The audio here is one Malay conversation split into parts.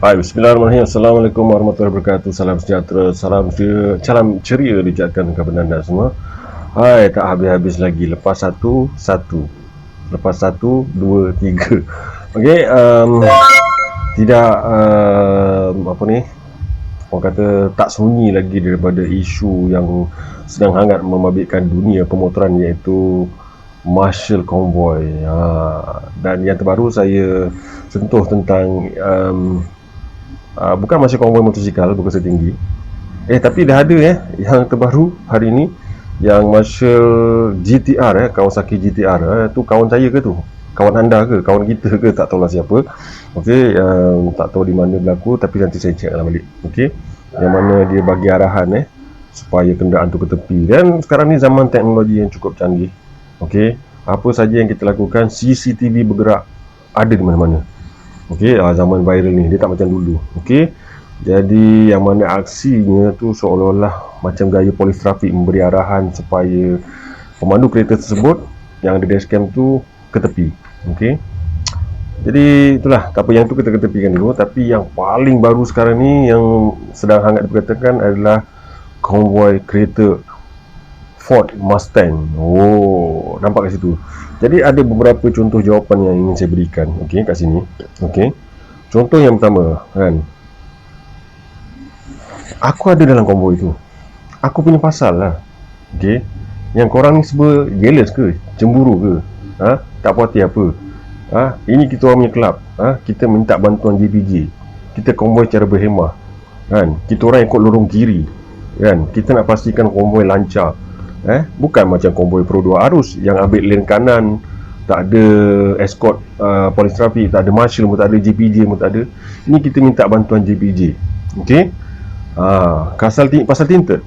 Hai, bismillahirrahmanirrahim. Assalamualaikum warahmatullahi wabarakatuh. Salam sejahtera, salam ceria diucapkan kepada anda semua. Hai, tak habis-habis lagi. Lepas satu, satu. Lepas satu, dua, tiga. Okey, tidak apa ni? Orang kata tak sunyi lagi daripada isu yang sedang hangat membabitkan dunia pemotoran, iaitu Marshall Convoy. Dan yang terbaru saya sentuh tentang bukan Marshall Convoy motosikal berkuasa tinggi. Tapi dah ada yang terbaru hari ini, yang Marshall GTR, Kawasaki GTR. Tu kawan saya ke tu? Kawan anda ke? Kawan kita ke? Tak tahulah siapa. Okey, tak tahu di mana berlaku, tapi nanti saya check lah balik. Okey, yang mana dia bagi arahan supaya kenderaan tu ke tepi. Dan sekarang ni zaman teknologi yang cukup canggih. Okey, apa saja yang kita lakukan, CCTV bergerak ada di mana-mana. Okey, zaman viral ni dia tak macam dulu. Okey, jadi yang mana aksinya tu seolah-olah macam gaya polis trafik memberi arahan supaya pemandu kereta tersebut yang ada dashcam tu ke tepi. Okey, jadi itulah, tak apa, yang tu kita ketepikan dulu. Tapi yang paling baru sekarang ni yang sedang hangat diperkatakan adalah konvoi kereta Ford Mustang. Oh, nampak kat situ. Jadi ada beberapa contoh jawapan yang ingin saya berikan. Okey, kat sini. Okey, contoh yang pertama kan, aku ada dalam konvoi tu, aku punya pasal lah. Okey, yang korang ni semua jealous ke, cemburu ke, tak puas hati apa? Ini kita orang punya kelab, kita minta bantuan JPJ, kita konvoi secara berhemah kan, kita orang ikut lorong kiri kan, kita nak pastikan konvoi lancar. Bukan macam konvoi Pro 2 arus yang ambil lane kanan, tak ada escort polis trafik, tak ada marshal pun tak ada, JPJ pun tak ada. Ini kita minta bantuan JPJ. Okey, pasal tinted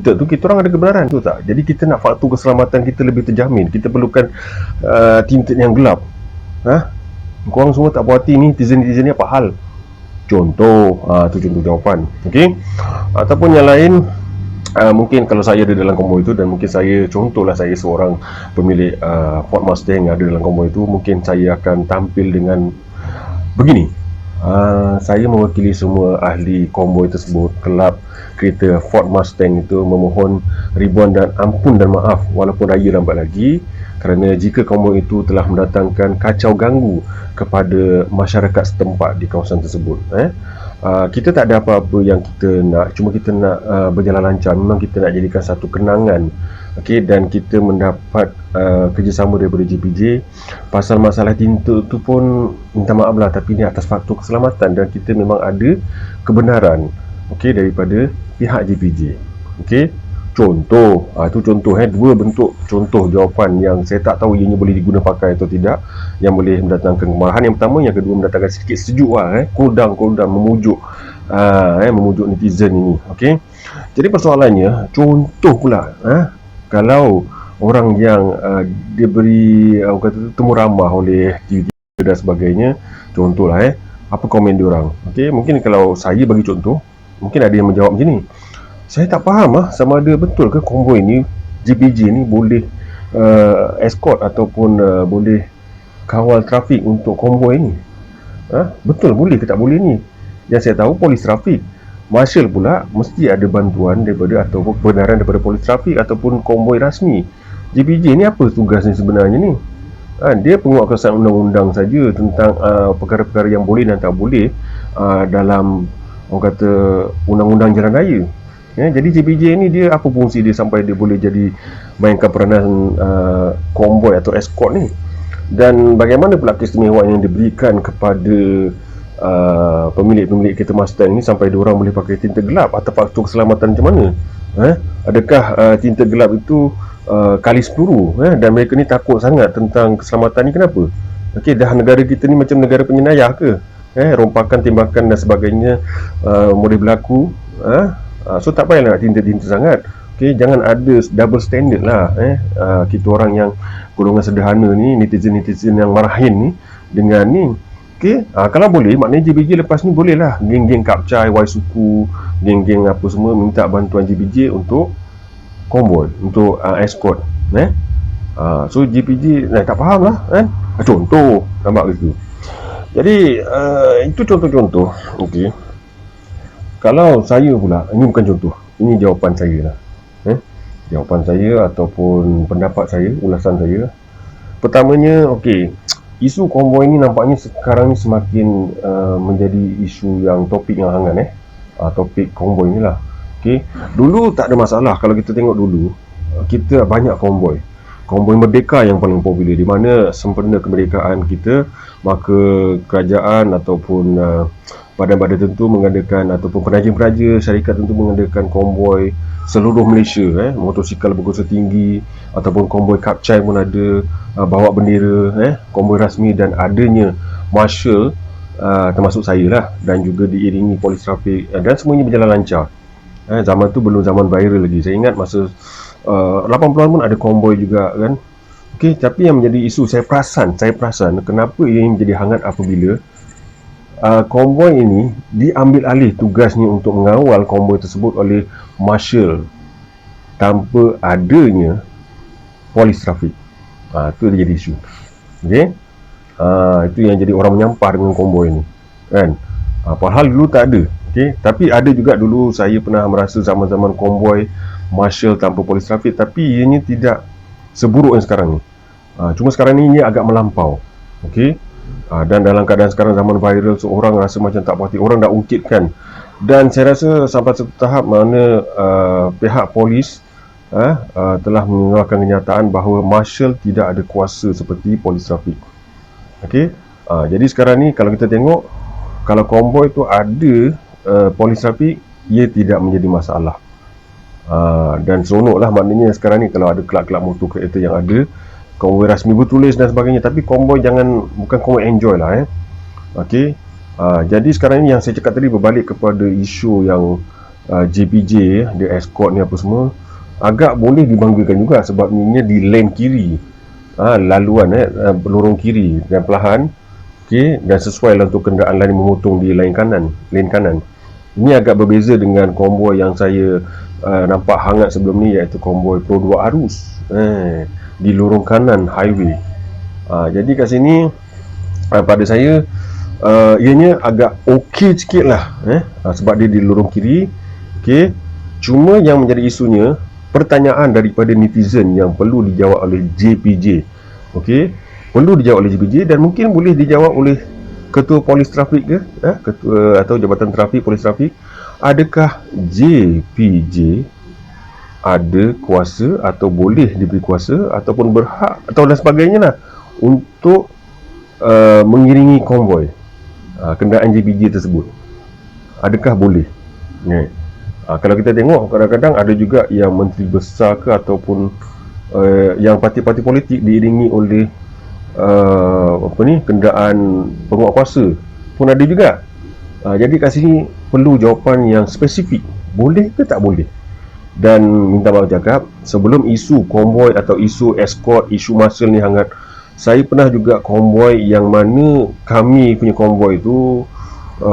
tu kita orang ada kebenaran tu tak? Jadi kita nak faktor keselamatan kita lebih terjamin, kita perlukan tinted yang gelap. Korang semua tak puas hati ni, netizen ni apa hal? Contoh, tu contoh jawapan. Okey, ataupun yang lain, mungkin kalau saya ada dalam konvoi itu, dan mungkin saya, contohlah saya seorang pemilik Ford Mustang yang ada dalam konvoi itu, mungkin saya akan tampil dengan begini. Saya mewakili semua ahli konvoi tersebut, kelab kereta Ford Mustang itu memohon ribuan dan ampun dan maaf walaupun raya lambat lagi, kerana jika konvoi itu telah mendatangkan kacau ganggu kepada masyarakat setempat di kawasan tersebut. Kita tak ada apa-apa yang kita nak, cuma kita nak berjalan lancar. Memang kita nak jadikan satu kenangan. Okey, dan kita mendapat kerjasama daripada JPJ. Pasal masalah tinta tu pun minta maaf lah, tapi ni atas faktor keselamatan dan kita memang ada kebenaran, okey, daripada pihak JPJ. Okey, contoh, tu contoh dua bentuk contoh jawapan yang saya tak tahu ianya boleh diguna pakai atau tidak, yang boleh mendatangkan kemarahan yang pertama, yang kedua mendatangkan sedikit sejuk kodang memujuk memujuk netizen ini. Okey, jadi persoalannya, contoh pula kalau orang yang diberi kata temu ramah oleh TV dan sebagainya, contohlah apa komen diorang. Okey, mungkin kalau saya bagi contoh, mungkin ada yang menjawab macam ni, saya tak faham sama ada betul ke konvoi ni, JPJ ni boleh escort ataupun boleh kawal trafik untuk konvoi ni. Betul boleh ke tak boleh ni? Yang saya tahu polis trafik, marshal pula mesti ada bantuan daripada ataupun kebenaran daripada polis trafik ataupun konvoi rasmi. JPJ ni apa tugasnya sebenarnya ni? Dia penguatkuasaan undang-undang saja tentang perkara-perkara yang boleh dan tak boleh dalam, orang kata, undang-undang jalan raya. Jadi JPJ ni dia apa fungsi dia sampai dia boleh jadi mainkan peranan konvoi atau escort ni? Dan bagaimana pula keistimewaan yang diberikan kepada pemilik-pemilik kereta Mustang ni sampai diorang boleh pakai tinta gelap? Atau faktor keselamatan macam mana? Adakah tinta gelap itu kalis peluru dan mereka ni takut sangat tentang keselamatan ni? Kenapa? Okey, dah negara kita ni macam negara penyenayah ke? Rompakan, tembakan dan sebagainya boleh berlaku. So tak payah nak tinta-tinta sangat. Okey, jangan ada double standard lah. Kita orang yang golongan sederhana ni, netizen-netizen yang marahin ni dengan ni. Okey, kalau boleh, maknanya JPJ lepas ni boleh lah geng-geng Kapcai, Waisuku, geng-geng apa semua minta bantuan JPJ untuk konvoi, untuk escort. So JPJ tak faham lah. Contoh, nampak ke situ? Jadi itu contoh-contoh. Okey, kalau saya pula, ini bukan contoh, ini jawapan saya lah. Jawapan saya ataupun pendapat saya, ulasan saya. Pertamanya, okey, isu konvoi ni nampaknya sekarang ni semakin menjadi isu yang topik yang hangat topik konvoi ni lah. Okey, dulu tak ada masalah. Kalau kita tengok dulu, kita banyak konvoi. Konvoi Merdeka yang paling popular, di mana sempena kemerdekaan kita, maka kerajaan ataupun badan-badan tertentu mengadakan, ataupun penaja-penaja syarikat tertentu mengadakan konvoi seluruh Malaysia, motosikal berkuasa tinggi ataupun konvoi Kapcai pun ada, bawa bendera, konvoi rasmi, dan adanya marshal, termasuk saya lah, dan juga diiringi polis trafik, dan semuanya berjalan lancar. Zaman tu belum zaman viral lagi. Saya ingat masa 80-an pun ada konvoi juga kan. Okey, tapi yang menjadi isu, saya perasan kenapa ia menjadi hangat apabila konvoi ini diambil alih tugasnya untuk mengawal konvoi tersebut oleh marshal tanpa adanya polis trafik. Itu dia jadi isu. Okey, itu yang jadi orang menyampah dengan konvoi ini kan. Padahal dulu tak ada. Okey, tapi ada juga dulu saya pernah merasa zaman-zaman konvoi marshal tanpa polis trafik, tapi ianya tidak seburuk yang sekarang ni. Cuma sekarang ni ia agak melampau. Okey, dan dalam keadaan sekarang zaman viral, seorang rasa macam tak puas hati, orang dah ungkitkan, dan saya rasa sampai satu tahap mana pihak polis telah mengeluarkan kenyataan bahawa marshal tidak ada kuasa seperti polis trafik. Okey, jadi sekarang ni kalau kita tengok, kalau konvoi tu ada polis trafik, ia tidak menjadi masalah. Dan seronok lah, maknanya sekarang ni kalau ada kelab-kelab motor kereta yang ada konvoi rasmi bertulis dan sebagainya, tapi konvoi bukan konvoi enjoy lah. Okey, jadi sekarang ni yang saya cakap tadi, berbalik kepada isu yang JPJ, dia escort ni apa semua, agak boleh dibanggakan juga sebab ni di lane kiri, laluan lorong kiri dan perlahan. Okey, dan sesuai lah untuk kenderaan lain memotong di lane kanan. Ini agak berbeza dengan konvoi yang saya nampak hangat sebelum ni, iaitu konvoi Pro 2 arus di lorong kanan highway. Jadi kat sini pada saya ianya agak okey sikit lah, sebab dia di lorong kiri. Okey, cuma yang menjadi isunya, pertanyaan daripada netizen yang perlu dijawab oleh JPJ. Okey, perlu dijawab oleh JPJ, dan mungkin boleh dijawab oleh ketua polis trafik ke, ketua atau jabatan trafik, polis trafik. Adakah JPJ ada kuasa atau boleh diberi kuasa ataupun berhak atau dan sebagainya lah untuk mengiringi konvoi kenderaan JPJ tersebut? Adakah boleh? Kalau kita tengok, kadang-kadang ada juga yang menteri besar ke ataupun yang parti-parti politik diiringi oleh kenderaan penguat kuasa pun ada juga. Jadi kat sini perlu jawapan yang spesifik, boleh ke tak boleh. Dan minta maaf cakap, sebelum isu konvoi atau isu escort, isu marshal ni hangat, saya pernah juga konvoi yang mana kami punya konvoi tu,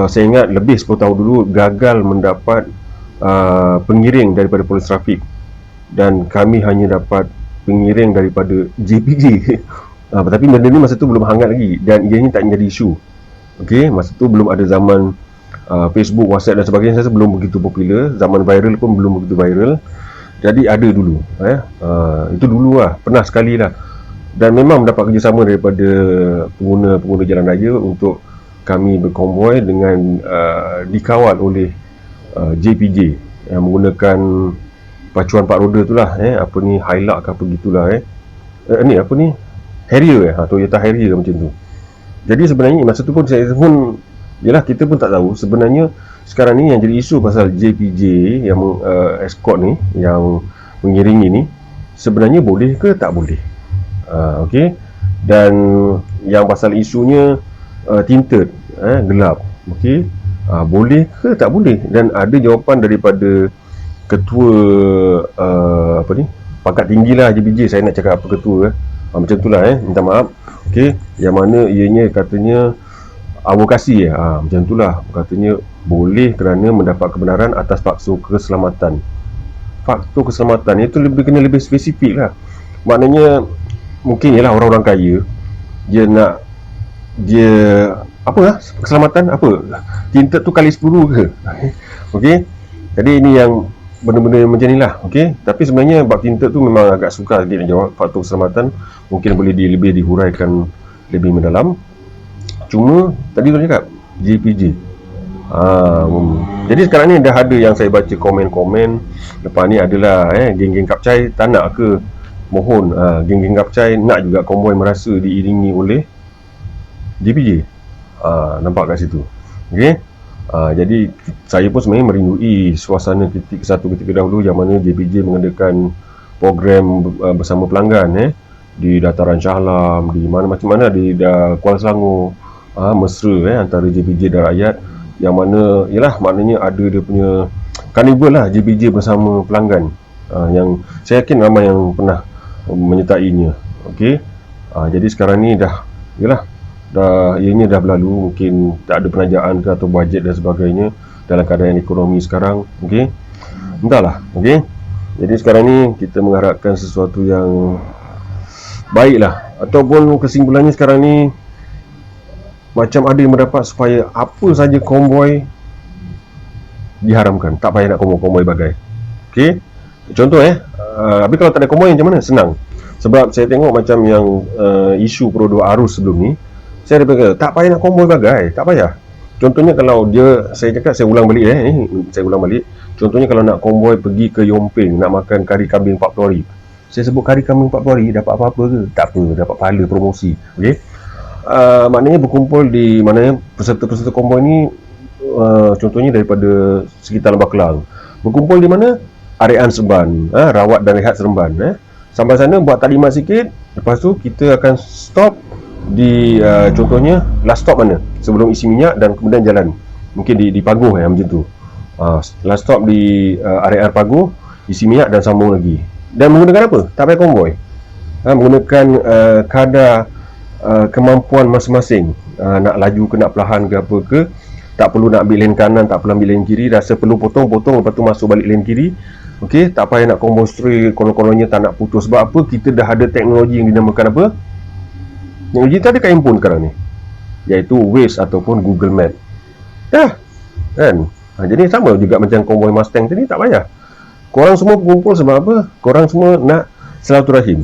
saya ingat lebih 10 tahun dulu, gagal mendapat pengiring daripada polis trafik, dan kami hanya dapat pengiring daripada JPJ. Tapi benda ni masa tu belum hangat lagi, dan ianya tak menjadi isu. Okey, masa tu belum ada zaman Facebook, WhatsApp dan sebagainya, saya rasa belum begitu popular. Zaman viral pun belum begitu viral. Jadi ada dulu, itu dulu lah, pernah sekali lah. Dan memang mendapat kerjasama daripada pengguna jalan raya untuk kami berkonvoi dengan dikawal oleh JPJ yang menggunakan pacuan 4 roda tu lah, Hilux ke apa gitulah, ni apa ni, Harrier, Toyota Harrier macam tu. Jadi sebenarnya masa tu pun saya pun, yalah, kita pun tak tahu sebenarnya sekarang ni yang jadi isu pasal JPJ yang escort ni, yang mengiringi ni, sebenarnya boleh ke tak boleh. Okey, dan yang pasal isunya tinted, gelap, okey, boleh ke tak boleh. Dan ada jawapan daripada ketua pangkat tinggi lah JPJ, saya nak cakap apa ketua macam tu lah, minta maaf. Okey, yang mana ianya katanya advokasi, macam tu lah, katanya boleh kerana mendapat kebenaran atas faktor keselamatan. Faktor keselamatan itu kena lebih spesifik lah. Maknanya mungkin ialah orang-orang kaya, dia apa lah keselamatan apa, tinted tu kali 10 ke? Okey, jadi ini yang benda-benda macam ni lah. Okey, tapi sebenarnya bab tinted tu memang agak sukar sikit nak jawab. Faktor keselamatan mungkin boleh lebih dihuraikan lebih mendalam. Cuma tadi tu cakap JPJ. Jadi sekarang ni dah ada yang saya baca komen-komen. Lepas ni adalah geng-geng kapcai tak nak ke, mohon geng-geng kapcai nak juga konvoi merasa diiringi oleh JPJ. Nampak kat situ. Okey. Jadi saya pun sebenarnya merindui suasana satu ketika dahulu yang mana JPJ mengadakan program bersama pelanggan di Dataran Shah Alam, di mana macam mana di Kuala Selangor, mesra antara JPJ dan rakyat, yang mana ialah maknanya ada dia punya karnival lah JPJ bersama pelanggan, yang saya yakin ramai yang pernah menyertainya. Okey. Jadi sekarang ni ianya dah berlalu, mungkin tak ada penajaan ke atau bajet dan sebagainya dalam keadaan ekonomi sekarang. Okey, entahlah. Okey, jadi sekarang ni kita mengharapkan sesuatu yang baiklah, ataupun kesimpulannya sekarang ni macam ada yang mendapat supaya apa saja konvoi diharamkan, tak payah nak konvoi bagai. Okey, contoh tapi kalau tak ada konvoi macam mana? Senang. Sebab saya tengok macam yang isu perodua arus sebelum ni, saya ada kata tak payah nak konvoi bagai, tak payah. Contohnya kalau saya ulang balik saya ulang balik. Contohnya kalau nak konvoi pergi ke Yomping nak makan kari kambing 40 hari. Saya sebut kari kambing 40 hari dapat apa-apa ke? Tak apa, dapat pahala promosi. Okey. Maknanya berkumpul di mana peserta-peserta konvoi ni, contohnya daripada sekitar Lembah Kelang. Berkumpul di mana? Arean Seremban, Rawat dan Rehat Seremban. Sampai sana buat taklimat sikit, lepas tu kita akan stop di contohnya last stop mana sebelum isi minyak dan kemudian jalan mungkin di Paguh macam tu. Last stop di area Paguh, isi minyak dan sambung lagi. Dan menggunakan apa? Tak payah konvoi. Menggunakan kadar kemampuan masing-masing. Nak laju ke nak perlahan ke apa ke, tak perlu nak ambil lane kanan, tak perlu ambil lane kiri. Rasa perlu potong lepas tu masuk balik lane kiri. Okey, tak payah nak konvoi straight, kolon-kolonnya tak nak putus. Sebab apa? Kita dah ada teknologi yang dinamakan apa? Teknologi tu ada kat handphone sekarang ni, iaitu Waze ataupun Google Map. Kan? Jadi sama juga macam konvoi Mustang tadi, tak payah. Korang semua berkumpul sebab apa? Korang semua nak silaturahim,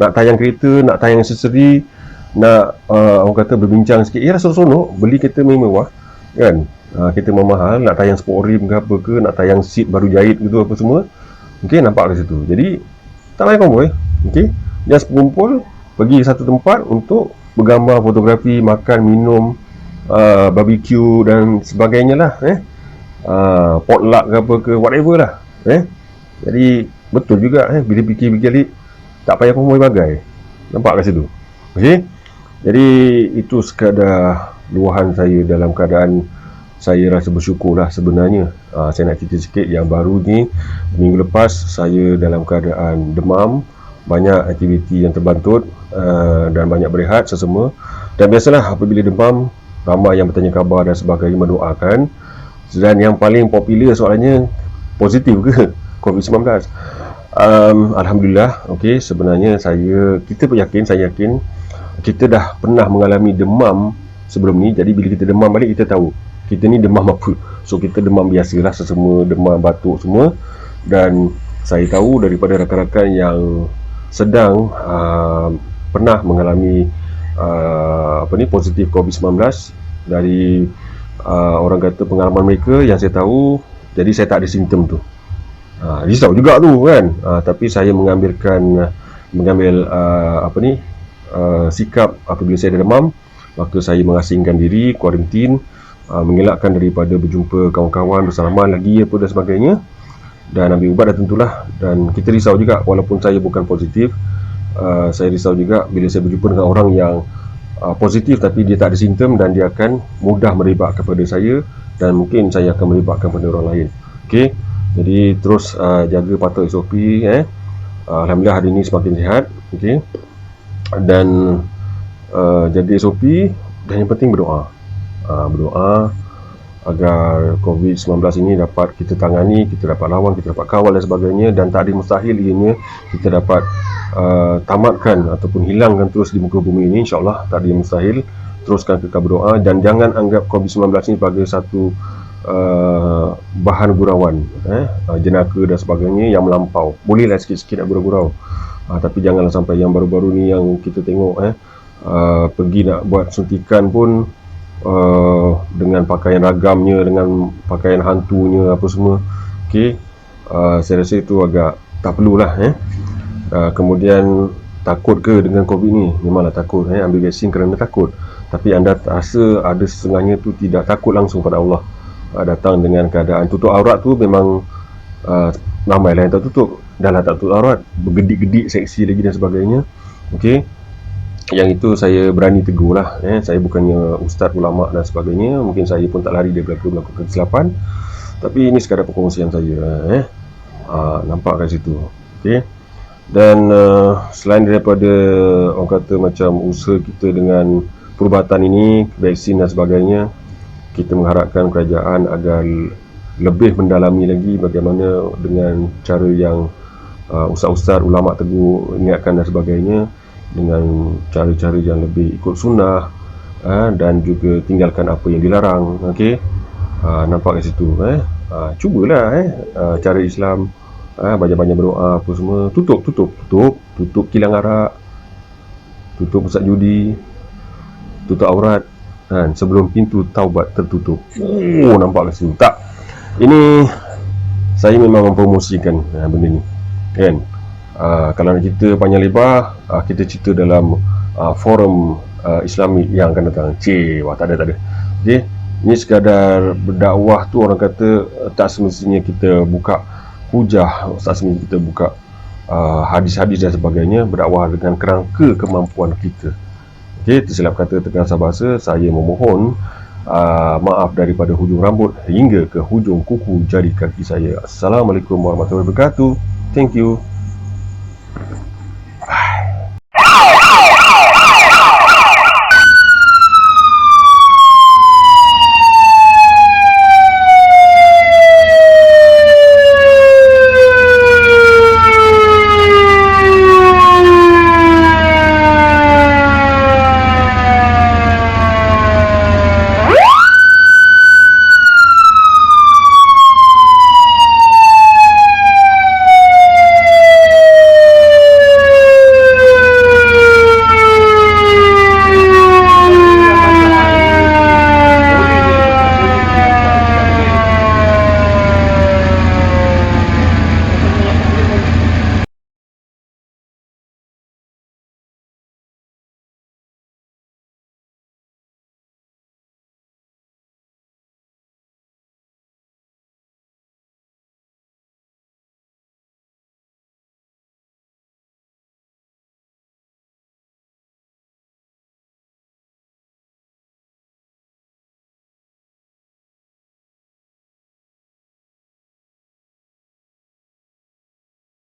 nak tayang kereta, nak tayang aksesori, nak orang kata berbincang sikit. Ya, seronok beli kereta mewah kan, kereta mahal, nak tayang sport rim ke apa ke, nak tayang seat baru jahit gitu apa semua. Okey, nampak kat situ. Jadi tak payah konvoi. Okey, just berkumpul pergi satu tempat untuk bergambar, fotografi, makan, minum, barbecue dan sebagainya lah. Potluck ke apa ke, whatever lah. Jadi betul juga bila fikir-fikir tak payah konvoi bagai. Nampak kat situ. Okey. Jadi itu sekadar luahan saya dalam keadaan saya rasa bersyukur lah sebenarnya. Saya nak cerita sikit yang baru ni. Minggu lepas saya dalam keadaan demam, banyak aktiviti yang terbantut dan banyak berehat sesama. Dan biasalah apabila demam, ramai yang bertanya khabar dan sebagainya, mendoakan. Dan yang paling popular soalannya, positif ke COVID-19? Alhamdulillah. Okey, sebenarnya saya yakin kita dah pernah mengalami demam sebelum ni. Jadi bila kita demam balik, kita tahu kita ni demam apa. So kita demam biasalah, sesama demam, batuk semua. Dan saya tahu daripada rakan-rakan yang sedang pernah mengalami positif COVID-19 dari orang kata pengalaman mereka yang saya tahu. Jadi saya tak ada simptom tu. Risau juga tu kan. Tapi saya mengambil sikap apabila saya ada demam, maka saya mengasingkan diri, kuarantin, mengelakkan daripada berjumpa kawan-kawan, bersalaman lagi apa dan sebagainya, dan ambil ubat. Dan tentulah, dan kita risau juga walaupun saya bukan positif, saya risau juga bila saya berjumpa dengan orang yang positif tapi dia tak ada simptom dan dia akan mudah merebak kepada saya, dan mungkin saya akan merebakkan kepada orang lain. Okey, jadi terus jaga patuh SOP. Alhamdulillah hari ini semakin sihat. Okey, dan jaga SOP, dan yang penting berdoa. Berdoa agar COVID-19 ini dapat kita tangani, kita dapat lawan, kita dapat kawal dan sebagainya. Dan tak ada mustahil ianya kita dapat tamatkan ataupun hilangkan terus di muka bumi ini, insyaAllah tak ada yang mustahil. teruskan kekal berdoa, dan jangan anggap COVID-19 ni sebagai satu bahan gurauan, jenaka dan sebagainya yang melampau. Bolehlah sikit-sikit nak gurau-gurau, tapi janganlah sampai yang baru-baru ni yang kita tengok pergi nak buat suntikan pun dengan pakaian ragamnya, dengan pakaian hantunya, apa semua. Saya rasa itu agak tak perlulah. Kemudian takut ke dengan COVID ni? Memanglah takut, ambil vaksin kerana takut. Tapi anda rasa ada setengahnya tu tidak takut langsung pada Allah, datang dengan keadaan tutup aurat tu. Memang ramailah yang tak tutup. Dah lah tak tutup aurat, bergedik-gedik, seksi lagi dan sebagainya. Yang itu saya berani tegur lah. Saya bukannya ustaz, ulama dan sebagainya. Mungkin saya pun tak lari daripada melakukan kesilapan, tapi ini sekadar perkongsian saya. Nampak kat situ. Dan selain daripada orang kata macam usaha kita dengan perubatan ini, vaksin dan sebagainya, kita mengharapkan kerajaan agar lebih mendalami lagi bagaimana dengan cara yang ustaz-ustaz, ulama tegur, ingatkan dan sebagainya, dengan cara-cara yang lebih ikut sunnah, dan juga tinggalkan apa yang dilarang. Nampak kat situ. Cubalah cara Islam, banyak-banyak berdoa apa semua. Tutup kilang arak, tutup pusat judi, tutup aurat, sebelum pintu taubat tertutup. Nampak kat situ tak? Ini saya memang mempromosikan benda ni, kan? Kalau nak cerita panjang lebar, kita cerita dalam forum Islami yang akan datang. Tak ada. Ini sekadar berdakwah tu, orang kata tak semestinya kita buka hujah, tak semestinya kita buka hadis-hadis dan sebagainya. Berdakwah dengan kerangka kemampuan kita. Tersilap kata, terkasar bahasa, saya memohon maaf daripada hujung rambut hingga ke hujung kuku jari kaki saya. Assalamualaikum warahmatullahi wabarakatuh. Thank you.